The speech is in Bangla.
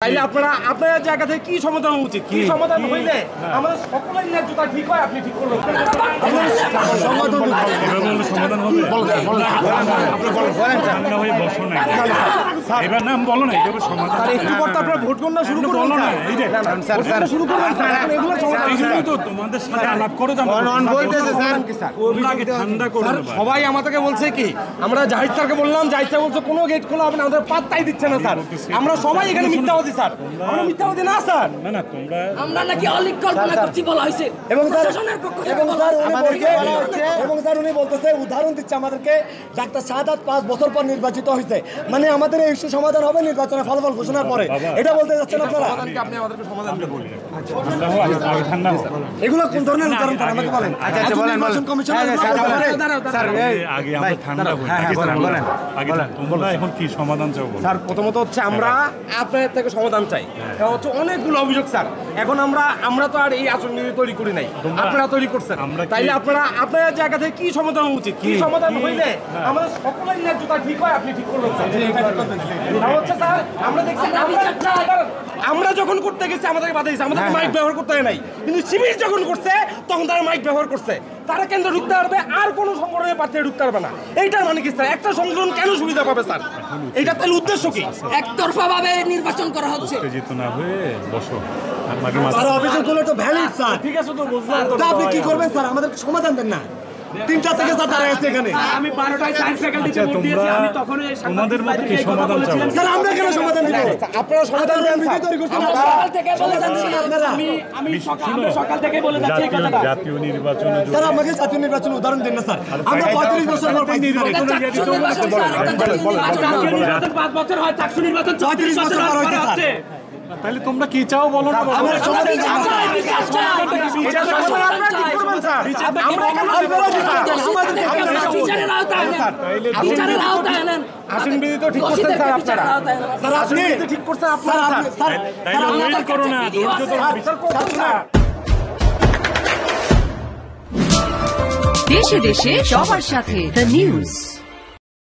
তাইলে আপনারা আপনার জায়গা থেকে কি সমাধান উচিত, কি সমাধান হইলে আমাদের সকলের ন্যায্যতা ঠিক হয়, আপনি ঠিক করবেন। সমাধান হবে এবার নাম বলো না, এটা সমাধান একটু পর তো আপনারা ভোট গণনা শুরু করুন না, এই যে শুরু করবেন এগুলো সমাধান তো তোমাদের সাথে আলাপ করে দাও বলতেছে স্যার আগে ঠান্ডা করে সবাই আমাদেরকে বলছে কি, আমরা জাহিদ স্যারকে বললাম, জাহিদ স্যার বলছে কোনো গেট খোলা হবে না, আমাদের পাত্তাই দিচ্ছে না স্যার। আমরা সবাই এখানে মিথ্যাবাদী স্যার, আমরা মিথ্যাবাদী না স্যার। না না তোমরা আমরা নাকি অলিক কল্পনা করছি বলা হয়েছে এবং প্রশাসনের পক্ষ থেকে বলা হয়েছে। এবং স্যার উনি বলতেছে, উদাহরণ দিচ্ছে আমাদেরকে, ডাক্তার শাহাদাত 5 বছর পর নির্বাচিত হয়েছে, মানে আমাদের এই ইস্যু সমাধান হবে নির্বাচনের ফলাফল ঘোষণার পরে, এটা বলতে যাচ্ছেন আপনারা? আপনি আমাদেরকে সমাধান দেবেন। ঠান্ডা এগুলো কোন ধরনের উদাহরণ স্যার আমাকে বলেন। আচ্ছা বলেন নির্বাচন কমিশনের স্যার আগে আমরা ঠান্ডা বলেন আগে তোমরা এখন কি সমাধান চাও বলো? স্যার প্রথমত হচ্ছে আমরা আপনাদের থেকে সমাধান চাই, কারণ হচ্ছে অনেকগুলো অভিযোগ স্যার। এখন আমরা তো আর এই আসন তৈরি করি নাই, আপনারা তৈরি করছেন। তাইলে আপনারা আপনার জায়গা থেকে কি সমাধান উচিত, কি সমাধান হইলে আমাদের সকলের ন্যায্যতা ঠিক হয়, আপনি ঠিক করবেন স্যার। হচ্ছে স্যার আমরা দেখছি আমরা যখন করতে গেছি আমাদেরকে বাধা দিয়েছে, আমাদেরকে মাইক ব্যবহার করতে হয় নাই, কিন্তু শিবির যখন করছে তখন তারা মাইক ব্যবহার করছে। তারা কেন্দ্রে ঢুকতে পারবে, আর কোনো সংগঠনের প্রার্থী ঢুকতে পারবে না। এইটার মানে কি স্যার? একটা সংগঠন কেন সুবিধা পাবে স্যার? এইটা তাহলে উদ্দেশ্য কি? একতরফা ভাবে নির্বাচন করা হচ্ছে। উত্তেজিত না হয়ে বসো। স্যার অভিযোগগুলো তো ভ্যালিড স্যার, ঠিক আছে তো বুঝলাম, তা আপনি কি করবেন স্যার? আমাদের সমাধান দেন না। 3টা থেকে স্যার দাঁড়ায় আছে এখানে। আমি 12টায় সায়েন্স ফ্যাকাল্টিতে ভোট দিয়েছি, আমি তখন তোমাদের মধ্যে কি সমাধান চাও? স্যার আমরা কেন সমাধান দিব? আপনারা সমাধান দেন স্যার। তৈরি করছেন আমরা সকাল থেকে বলে যাচ্ছি আপনারা। আমি সকাল থেকে বলে যাচ্ছি এই কথাটা। জাতীয় নির্বাচনে স্যার আমাকে জাতীয় নির্বাচন উদাহরণ দেন না স্যার। আমরা 35 বছর পর পাইছি স্যার। 5 বছর হয়, চাকসু নির্বাচন 35 বছর পর হয়েছে স্যার। তাহলে তোমরা কি চাও বলো না? আমরা সমাধান চাই বিচারের আওতায় আনেন, বিচারের আওতায় আনেন। আসন বিধি তো ঠিক করছেন স্যার আপনারা, স্যার আপনি ঠিক করছেন আপনারা স্যার তাইলে ওয়েট করো না, ধৈর্য ধরো। দেশে দেশে সবার সাথে দ্য নিউজ।